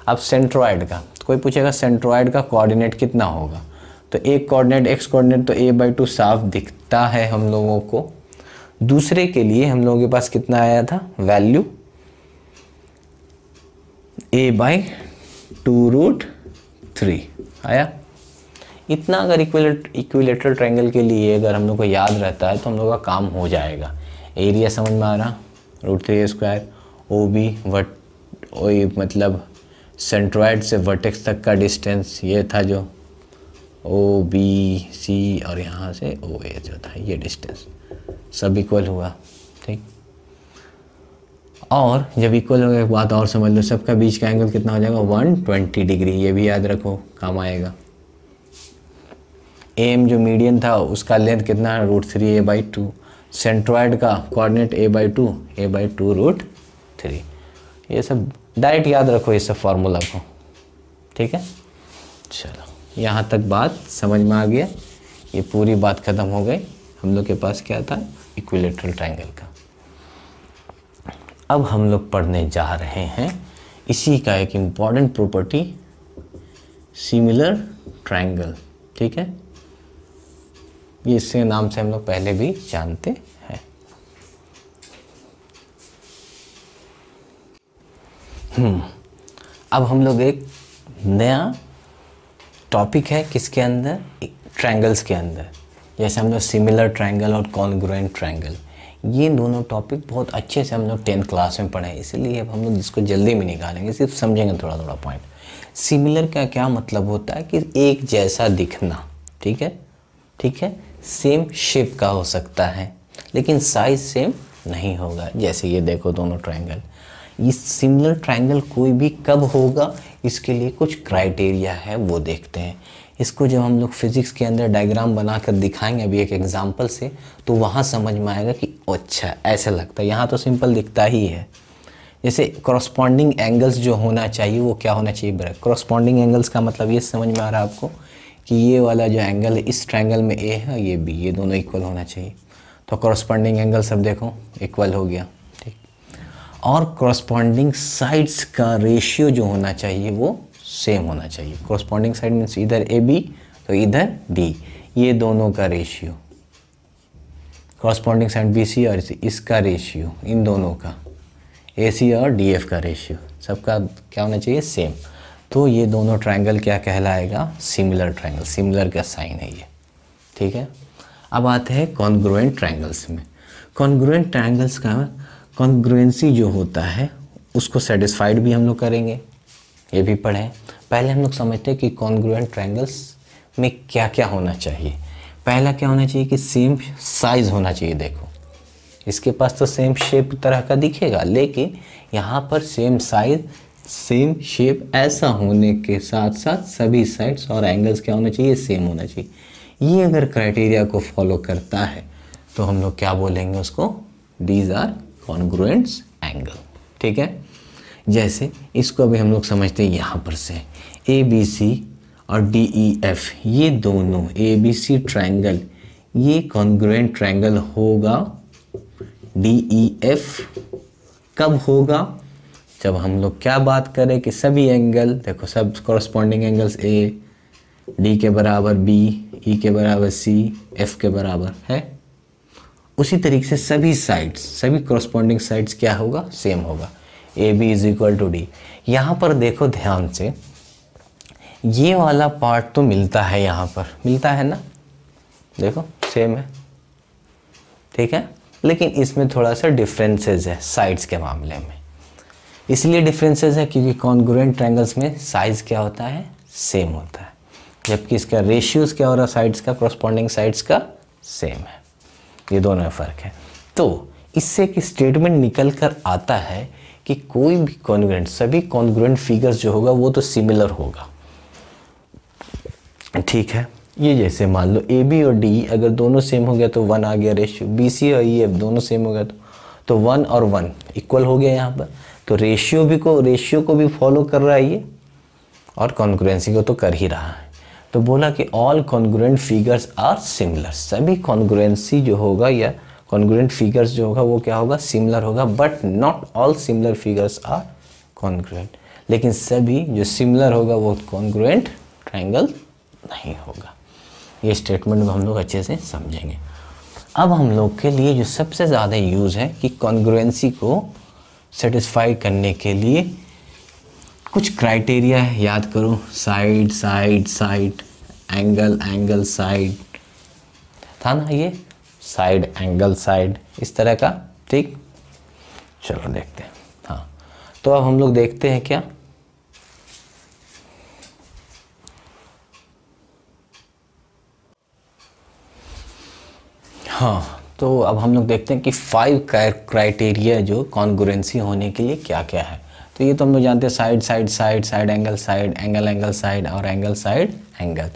अब सेंट्रॉयड का कोई पूछेगा, सेंट्रॉयड का कोऑर्डिनेट कितना होगा, तो एक कोऑर्डिनेट x कोऑर्डिनेट तो a/2 साफ दिखता है हम लोगों को। दूसरे के लिए हम लोगों के पास कितना आया था वैल्यू, a/2 √3 आया। इतना अगर इक्विलेटरल ट्रायंगल के लिए अगर हम लोग को याद रहता है तो हम लोग का काम हो जाएगा। एरिया समझ में आ रहा, √3a², OB मतलब सेंट्रॉयड से वर्टेक्स तक का डिस्टेंस ये था जो OBC, और यहाँ से OA जो था ये डिस्टेंस सब इक्वल हुआ, ठीक। और जब इक्वल हो गया, एक बात और समझ लो, सबका बीच का एंगल कितना हो जाएगा, 120 डिग्री, ये भी याद रखो, काम आएगा। एम जो मीडियन था उसका लेंथ कितना है, √3a/2। सेंट्रॉयड का कोऑर्डिनेट a/2 √3। ये सब डायरेक्ट याद रखो, ये सब फार्मूला को, ठीक है। चलो यहाँ तक बात समझ में आ गया, ये पूरी बात ख़त्म हो गई। हम लोग के पास क्या था, इक्विलेटरल ट्रायंगल का। अब हम लोग पढ़ने जा रहे हैं इसी का एक इम्पॉर्टेंट प्रॉपर्टी, सिमिलर ट्रायंगल, ठीक है। ये इसके नाम से हम लोग पहले भी जानते हैं। अब हम लोग एक नया टॉपिक है किसके अंदर, ट्रायंगल्स के अंदर। जैसे हम लोग सिमिलर ट्रायंगल और कॉन्ग्रुएंट ट्रायंगल, ये दोनों टॉपिक बहुत अच्छे से हम लोग 10th क्लास में पढ़े, इसलिए अब हम लोग इसको जल्दी में निकालेंगे, सिर्फ समझेंगे थोड़ा थोड़ा पॉइंट। सिमिलर का क्या मतलब होता है कि एक जैसा दिखना, ठीक है, ठीक है। सेम शेप का हो सकता है लेकिन साइज सेम नहीं होगा। जैसे ये देखो दोनों ट्रायंगल, ये सिमिलर ट्रायंगल कोई भी कब होगा, इसके लिए कुछ क्राइटेरिया है, वो देखते हैं। इसको जब हम लोग फिज़िक्स के अंदर डायग्राम बनाकर दिखाएंगे अभी एक एग्जांपल से, तो वहाँ समझ में आएगा कि अच्छा ऐसा लगता है। यहाँ तो सिंपल दिखता ही है। जैसे कॉरस्पॉन्डिंग एंगल्स जो होना चाहिए वो क्या होना चाहिए, ब्रैकेट। कॉरस्पॉन्डिंग एंगल्स का मतलब ये समझ में आ रहा है आपको कि ये वाला जो एंगल है इस ट्रायंगल में ए है, ये बी, ये दोनों इक्वल होना चाहिए। तो कॉरस्पॉन्डिंग एंगल सब देखो इक्वल हो गया, ठीक। और कॉरस्पॉन्डिंग साइड्स का रेशियो जो होना चाहिए वो सेम होना चाहिए। कॉरस्पॉन्डिंग साइड मीन्स इधर ए बी तो इधर डी, ये दोनों का ratio. Corresponding side B C और इसका रेशियो, इन दोनों का ए सी और डी एफ का रेशियो, सबका क्या होना चाहिए, सेम। तो ये दोनों ट्रायंगल क्या कहलाएगा, सिमिलर ट्रायंगल। सिमिलर का साइन है ये, ठीक है। अब आते हैं कॉन्ग्रुएंट ट्रायंगल्स में। कॉन्ग्रुएंट ट्रायंगल्स का कॉन्ग्रुएंसी जो होता है उसको सेटिस्फाइड भी हम लोग करेंगे, ये भी पढ़ें। पहले हम लोग समझते हैं कि कॉन्ग्रुएंट ट्रायंगल्स में क्या क्या होना चाहिए। पहला क्या होना चाहिए कि सेम साइज़ होना चाहिए। देखो इसके पास तो सेम शेप तरह का दिखेगा, लेकिन यहाँ पर सेम साइज सेम शेप ऐसा होने के साथ साथ सभी साइड्स और एंगल्स क्या होना चाहिए, सेम होना चाहिए। ये अगर क्राइटेरिया को फॉलो करता है तो हम लोग क्या बोलेंगे उसको, दीज आर कॉन्ग्रुएंट्स एंगल, ठीक है। जैसे इसको अभी हम लोग समझते हैं यहाँ पर से ए बी सी और डी ई एफ, ये दोनों ए बी सी ट्रायंगल ये कॉन्ग्रुएंट ट्रायंगल होगा। डी ई एफ कब होगा, जब हम लोग क्या बात करें कि सभी एंगल, देखो सब कॉरस्पॉन्डिंग एंगल्स ए डी के बराबर बी, ई के बराबर सी, एफ के बराबर है। उसी तरीके से सभी साइड्स, सभी कॉरस्पॉन्डिंग साइड्स क्या होगा, सेम होगा। A B is equal to D. यहाँ पर देखो ध्यान से, ये वाला पार्ट तो मिलता है, यहाँ पर मिलता है ना, देखो सेम है, ठीक है। लेकिन इसमें थोड़ा सा डिफरेंसेस है साइड्स के मामले में। इसलिए डिफरेंसेस है क्योंकि कॉन्ग्रुएंट ट्रायंगल्स में साइज क्या होता है, सेम होता है, जबकि इसका रेशियोज क्या हो रहा है, साइड्स का, कॉरस्पॉन्डिंग साइड्स का सेम है। ये दोनों में फ़र्क है। तो इससे एक स्टेटमेंट निकल कर आता है कि कोई भी कॉन्ग्रुएंट, सभी कॉन्ग्रुएंट फिगर्स जो होगा वो तो सिमिलर होगा, ठीक है। ये जैसे मान लो ए बी और डी अगर दोनों सेम हो गया तो 1 आ गया रेशियो, बी सी और ई एफ दोनों सेम हो गया तो 1 और 1 इक्वल हो गया यहाँ पर। तो रेशियो को भी फॉलो कर रहा है ये, और कॉन्ग्रुएंसी को तो कर ही रहा है। तो बोला कि all congruent figures are similar, सभी कॉन्ग्रुएंसी जो होगा या कॉन्ग्रुएंट फिगर्स जो होगा वो क्या होगा, सिमिलर होगा। But not all similar figures are congruent, लेकिन सभी जो सिमिलर होगा वो कॉन्ग्रुएंट ट्रायंगल नहीं होगा। ये स्टेटमेंट को हम लोग अच्छे से समझेंगे। अब हम लोग के लिए जो सबसे ज़्यादा यूज़ है कि कॉन्ग्रुएंसी को सेटिस्फाई करने के लिए कुछ क्राइटेरिया है, याद करो, side side side, angle angle side, था ना ये, साइड एंगल साइड, इस तरह का, ठीक। चलो देखते हैं। हाँ, तो अब हम लोग देखते हैं क्या, हाँ, तो अब हम लोग देखते हैं कि 5 क्राइटेरिया जो कॉन्ग्रुएंसी होने के लिए क्या क्या है। तो ये तो हम लोग जानते हैं, side side side, side angle side, angle angle side और एंगल साइड एंगल।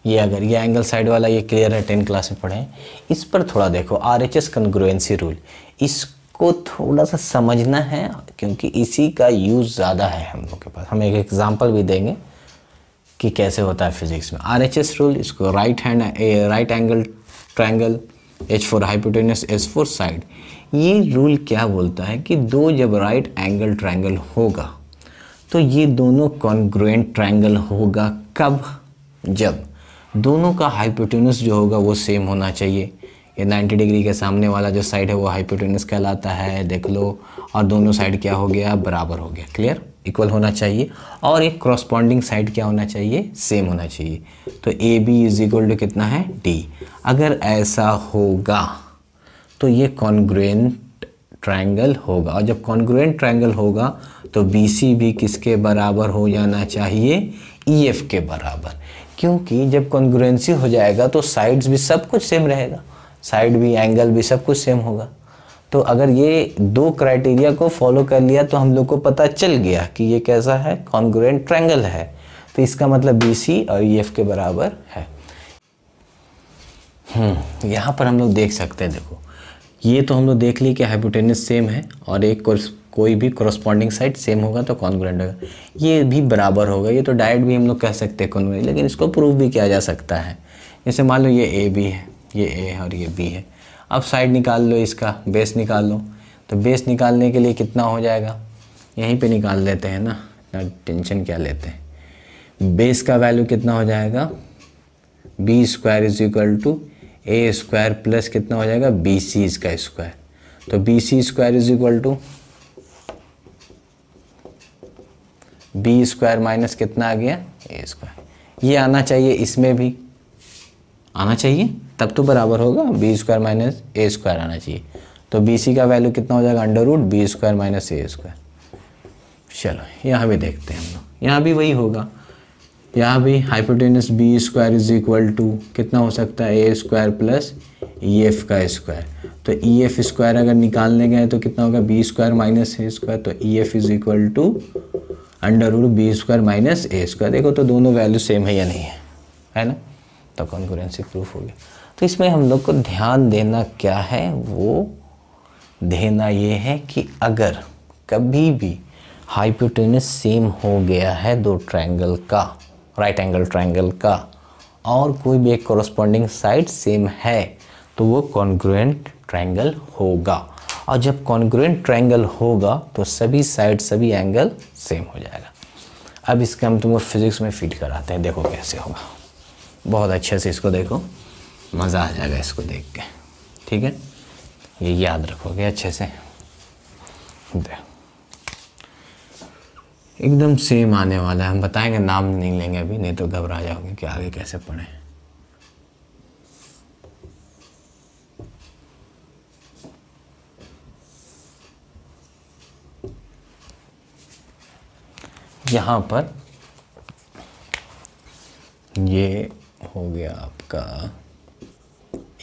ये अगर ये एंगल साइड वाला ये क्लियर है, 10 क्लास में पढ़े हैं। इस पर थोड़ा देखो RHS कॉन्ग्रुएंसी रूल, इसको थोड़ा सा समझना है क्योंकि इसी का यूज़ ज़्यादा है हम लोग के पास। हम एक एग्जांपल भी देंगे कि कैसे होता है फिजिक्स में। RHS रूल, इसको right angle triangle, H for hypotenuse, S for side. ये रूल क्या बोलता है कि दो जब राइट एंगल ट्रायंगल होगा तो ये दोनों कॉन्ग्रुएंट ट्रायंगल होगा। कब? जब दोनों का हाइपोटेनस जो होगा वो सेम होना चाहिए। ये 90 डिग्री के सामने वाला जो साइड है वो हाइपोटेनस कहलाता है, देख लो। और दोनों साइड क्या हो गया? बराबर हो गया। क्लियर? इक्वल होना चाहिए। और एक करस्पॉन्डिंग साइड क्या होना चाहिए? सेम होना चाहिए। तो AB इज इक्वल टू कितना है? D। अगर ऐसा होगा तो ये कॉन्ग्रुएंट ट्रायंगल होगा। और जब कॉन्ग्रुएंट ट्रायंगल होगा तो BC भी किसके बराबर हो जाना चाहिए? EF के बराबर। क्योंकि जब कॉन्ग्रुएंसी हो जाएगा तो साइड्स भी सब कुछ सेम रहेगा, साइड भी एंगल भी सब कुछ सेम होगा। तो अगर ये दो क्राइटेरिया को फॉलो कर लिया तो हम लोग को पता चल गया कि ये कैसा है? कॉन्ग्रुएंट ट्रायंगल है। तो इसका मतलब BC और EF के बराबर है। यहाँ पर हम लोग देख सकते हैं, देखो ये तो हम लोग देख ली कि हाइपोटेनस सेम है और एक कोई भी करस्पॉन्डिंग साइड सेम होगा तो कॉन्ग्रुएंट होगा। ये भी बराबर होगा, ये तो डायरेक्ट भी हम लोग कह सकते हैं कॉन्ग्रुएंट, लेकिन इसको प्रूव भी किया जा सकता है। जैसे मान लो ये AB है, ये A है और ये B है। अब साइड निकाल लो, इसका बेस निकाल लो। तो बेस निकालने के लिए कितना हो जाएगा? यहीं पे निकाल लेते हैं ना, इतना टेंशन क्या लेते हैं। बेस का वैल्यू कितना हो जाएगा? B square is equal to A square plus कितना हो जाएगा? BC इसका स्क्वायर। तो BC square is equal to B square minus कितना आ गया? A square. ये आना चाहिए, इसमें भी आना चाहिए, तब तो बराबर होगा। B square minus A square आना चाहिए। तो BC का वैल्यू कितना हो जाएगा? Under root B square minus A square. चलो यहाँ भी देखते हैं हम लोग, यहाँ भी वही होगा। यहाँ भी hypotenuse B square is equal to कितना हो सकता है? A स्क्वायर प्लस EF का स्क्वायर। तो EF स्क्वायर अगर निकालने गए तो कितना होगा? B square minus A square. तो EF is equal to under root B square minus A square. देखो तो दोनों वैल्यू सेम है या नहीं है ना? तो कॉन्ग्रुएंसी प्रूफ हो गया। तो इसमें हम लोग को ध्यान देना क्या है? वो देना ये है कि अगर कभी भी हाइपोटेनस सेम हो गया है दो ट्रायंगल का, राइट एंगल ट्रायंगल का, और कोई भी एक कॉरस्पॉन्डिंग साइड सेम है तो वो कॉन्ग्रुएंट ट्रायंगल होगा। और जब कॉन्ग्रुएंट ट्रायंगल होगा तो सभी साइड सभी एंगल सेम हो जाएगा। अब इसका हम तुमको फिजिक्स में फिट कराते हैं, देखो कैसे होगा। बहुत अच्छे से इसको देखो, मज़ा आ जाएगा इसको देख के। ठीक है, ये याद रखोगे अच्छे से। देखो एकदम सेम आने वाला है। हम बताएंगे, नाम नहीं लेंगे अभी, नहीं तो घबरा जाओगे कि आगे कैसे पढ़ें। यहाँ पर ये हो गया आपका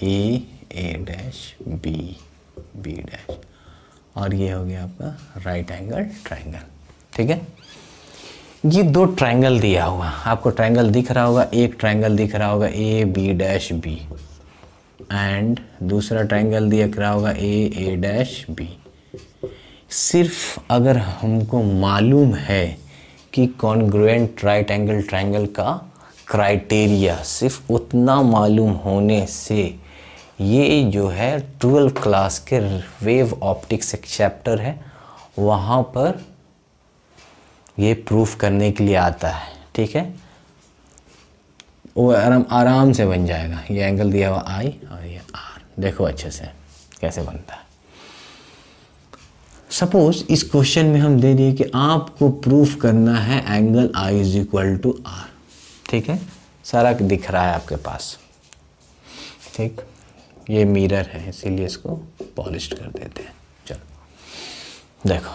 A डैश B डैश, और ये हो गया आपका राइट एंगल ट्रायंगल। ठीक है, ये दो ट्रायंगल दिया हुआ, आपको ट्रायंगल दिख रहा होगा, एक ट्रायंगल दिख रहा होगा AB डैश B, एंड दूसरा ट्रायंगल दिख रहा होगा A डैश B। सिर्फ अगर हमको मालूम है कि कॉन्ग्रुएंट राइट एंगल ट्रायंगल का क्राइटेरिया, सिर्फ उतना मालूम होने से ये जो है 12th क्लास के वेव ऑप्टिक्स एक चैप्टर है, वहाँ पर ये प्रूफ करने के लिए आता है। ठीक है, वो आराम से बन जाएगा। ये एंगल दिया हुआ I और ये R, देखो अच्छे से कैसे बनता है। सपोज इस क्वेश्चन में हम दे दिए कि आपको प्रूफ करना है angle I is equal to R। ठीक है, सारा दिख रहा है आपके पास। ठीक, ये मिरर है इसीलिए इसको पॉलिश कर देते हैं। चलो देखो,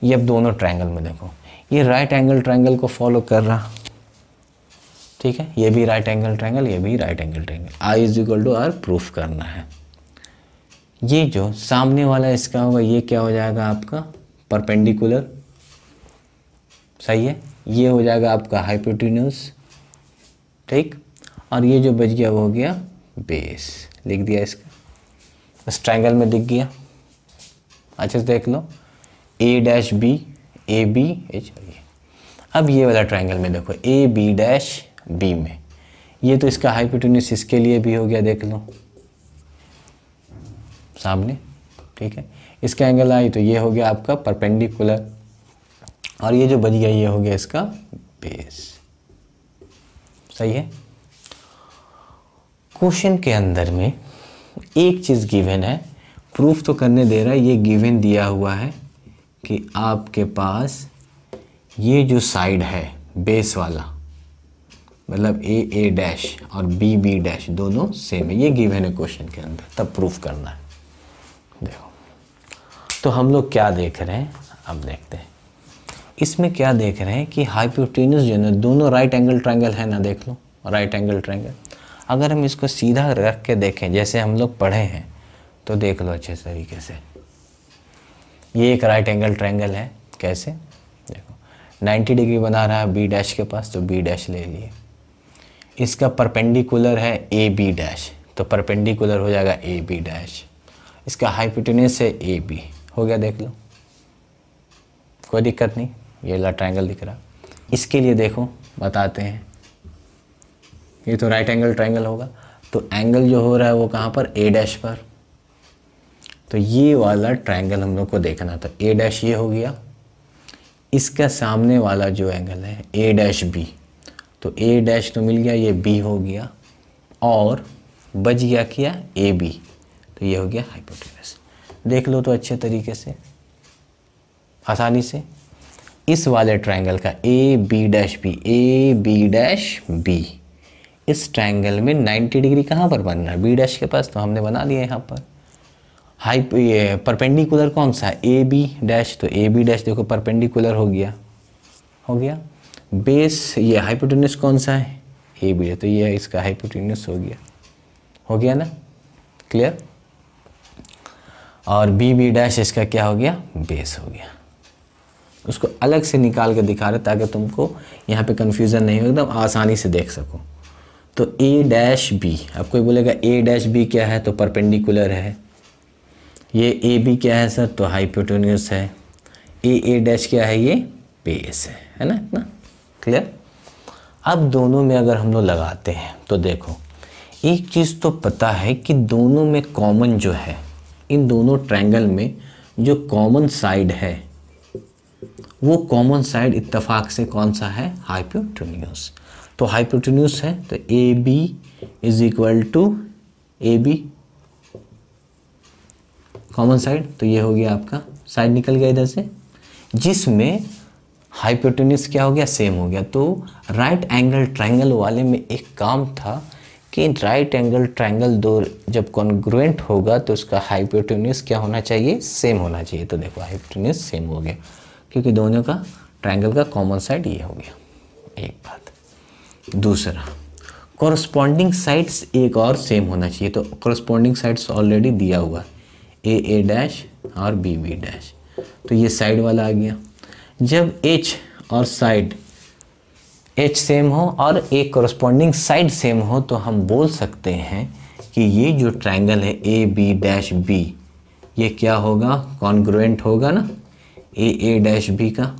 ये अब दोनों ट्रायंगल में देखो, ये राइट एंगल ट्रायंगल को फॉलो कर रहा। ठीक है, ये भी राइट एंगल ट्रायंगल, ये भी right angle triangle. I is equal to R proof करना है। ये जो सामने वाला इसका होगा, ये क्या हो जाएगा आपका? परपेंडिकुलर। सही है, ये हो जाएगा आपका हाइपोटेन्यूज। ठीक, और ये जो बच गया वो हो गया बेस, लिख दिया इसका, इस ट्रायंगल में दिख गया। अच्छे से देख लो, A dash B, A B H. अब ये वाला ट्रायंगल में देखो, ए बी डैश बी में, ये तो इसका हाइपोटेन्यूज इसके लिए भी हो गया, देख लो सामने, ठीक है। इसका एंगल आई तो ये हो गया आपका परपेंडिकुलर, और ये जो बच गया ये हो गया इसका बेस। सही है। क्वेश्चन के अंदर में एक चीज़ गिवन है, प्रूफ तो करने दे रहा है, ये गिवन दिया हुआ है कि आपके पास ये जो साइड है बेस वाला, मतलब ए डैश और बी डैश दोनों सेम है, ये गिवन है क्वेश्चन के अंदर, तब प्रूफ करना है। देखो तो हम लोग क्या देख रहे हैं, अब देखते हैं इसमें क्या देख रहे हैं कि हाइपोटेन्यूज जो है दोनों राइट एंगल ट्रायंगल है ना, देख लो राइट एंगल ट्रायंगल। अगर हम इसको सीधा रख के देखें जैसे हम लोग पढ़े हैं तो देख लो अच्छे तरीके से, ये एक राइट एंगल ट्रायंगल है। कैसे, देखो 90 डिग्री बना रहा है बी डैश के पास, तो बी डैश ले लिए। इसका परपेंडिकुलर है ए बी डैश, तो परपेंडिकुलर हो जाएगा ए बी डैश। इसका हाइपोटेन्यूज है ए बी, हो गया, देख लो कोई दिक्कत नहीं, ये ला ट्रायंगल दिख रहा। इसके लिए देखो बताते हैं, ये तो राइट एंगल ट्रायंगल होगा, तो एंगल जो हो रहा है वो कहाँ पर, ए डैश पर। तो ये वाला ट्रायंगल हम लोग को देखना था, ए डैश ये हो गया, इसका सामने वाला जो एंगल है ए डैश बी, तो ए डैश तो मिल गया, ये बी हो गया, और बच गया क्या ए बी, तो ये हो गया हाइपोटेन्यूज। देख लो तो अच्छे तरीके से, आसानी से। इस वाले ट्रायंगल का A B dash B, A B dash B, इस ट्रायंगल में 90 डिग्री कहाँ पर बन रहा है, बी डैश के पास, तो हमने बना दिया यहाँ पर। ये परपेंडिकुलर कौन सा है, ए बी डैश, तो ए बी डैश देखो परपेंडिकुलर हो गया, हो गया। बेस ये हाइपोटेन्यूज कौन सा है, ए बी, तो ये इसका हाइपोटेन्यूज हो गया ना, क्लियर। और बी बी डैश इसका क्या हो गया, बेस हो गया। उसको अलग से निकाल के दिखा रहे ताकि तुमको यहाँ पे कन्फ्यूज़न नहीं हो, एकदम आसानी से देख सको। तो ए डैश बी, अब कोई बोलेगा ए डैश बी क्या है, तो परपेंडिकुलर है। ये ए बी क्या है सर, तो हाइपोटेन्यूज है। ए डैश क्या है, ये बेस है ना, इतना क्लियर। अब दोनों में अगर हम लोग लगाते हैं तो देखो एक चीज़ तो पता है कि दोनों में कॉमन जो है, इन दोनों ट्रायंगल में जो कॉमन साइड है वो कॉमन साइड इत्तेफाक से कौन सा है, हाइपोटेन्यूज। तो हाइपोटेन्यूज है तो A B is equal to A B common side, तो ये हो गया आपका साइड निकल गया इधर से, जिसमें हाइपोटेन्यूज क्या हो गया, सेम हो गया। तो राइट एंगल ट्रायंगल वाले में एक काम था कि राइट एंगल ट्रायंगल दो जब कॉन्ग्रुएंट होगा तो उसका हाइपोटेन्यूज क्या होना चाहिए, सेम होना चाहिए। तो देखो हाइपोटेन्यूज सेम हो गया क्योंकि दोनों का ट्रायंगल का कॉमन साइड ये हो गया, एक बात। दूसरा, कॉरस्पॉन्डिंग साइड्स एक और सेम होना चाहिए, तो कॉरस्पॉन्डिंग साइड्स ऑलरेडी दिया हुआ, ए डैश और बी डैश, तो ये साइड वाला आ गया। जब एच और साइड एच सेम हो और एक कॉरस्पॉन्डिंग साइड सेम हो तो हम बोल सकते हैं कि ये जो ट्रायंगल है ए बी डैश बी, ये क्या होगा, कॉन्ग्रुएंट होगा ना ए डैश बी का।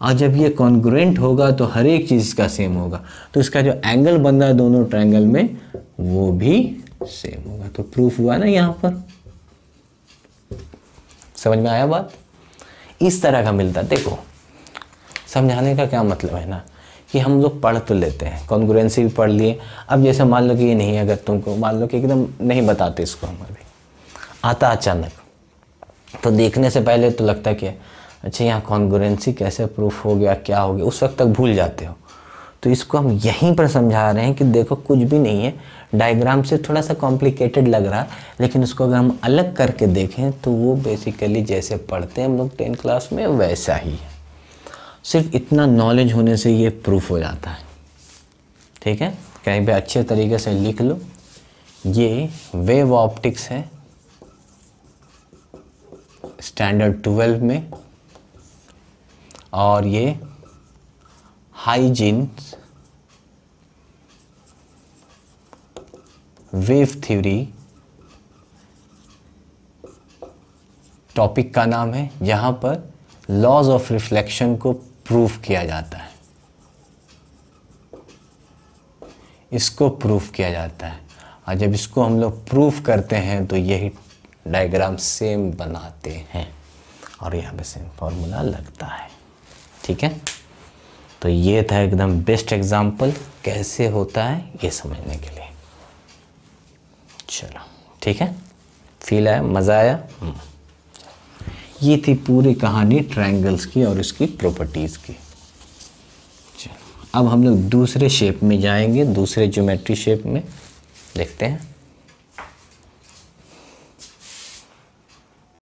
और जब ये कॉन्ग्रुएंट होगा तो हर एक चीज़ का सेम होगा, तो इसका जो एंगल बन रहा है दोनों ट्रायंगल में वो भी सेम होगा। तो प्रूफ हुआ ना यहाँ पर, समझ में आया बात। इस तरह का मिलता, देखो समझाने का क्या मतलब है ना कि हम लोग पढ़ तो लेते हैं, कॉन्ग्रुएंसी भी पढ़ लिए। अब जैसे मान लो कि ये नहीं, अगर तुमको मान लो कि एकदम नहीं बताते इसको, हम अभी आता अचानक, तो देखने से पहले तो लगता है कि अच्छा यहाँ कॉन्ग्रुएंसी कैसे प्रूफ हो गया, क्या हो गया, उस वक्त तक भूल जाते हो। तो इसको हम यहीं पर समझा रहे हैं कि देखो कुछ भी नहीं है, डायग्राम से थोड़ा सा कॉम्प्लिकेटेड लग रहा है, लेकिन उसको अगर हम अलग करके देखें तो वो बेसिकली जैसे पढ़ते हैं हम लोग 10 क्लास में वैसा ही है। सिर्फ इतना नॉलेज होने से ये प्रूफ हो जाता है, ठीक है। कहीं पे अच्छे तरीके से लिख लो, ये वेव ऑप्टिक्स है स्टैंडर्ड 12 में, और ये हाइजीन्स वेव थ्योरी टॉपिक का नाम है, जहाँ पर लॉज ऑफ रिफ्लेक्शन को प्रूफ किया जाता है, इसको प्रूफ किया जाता है। और जब इसको हम लोग प्रूफ करते हैं तो यही डायग्राम सेम बनाते हैं और यहाँ पे सेम फॉर्मूला लगता है। ठीक है, तो ये था एकदम बेस्ट एग्जाम्पल कैसे होता है ये समझने के लिए। चलो ठीक है, फील आया, मज़ा आया। ये थी पूरी कहानी ट्रायंगल्स की और इसकी प्रॉपर्टीज़ की। चलो अब हम लोग दूसरे शेप में जाएंगे, दूसरे ज्योमेट्री शेप में देखते हैं।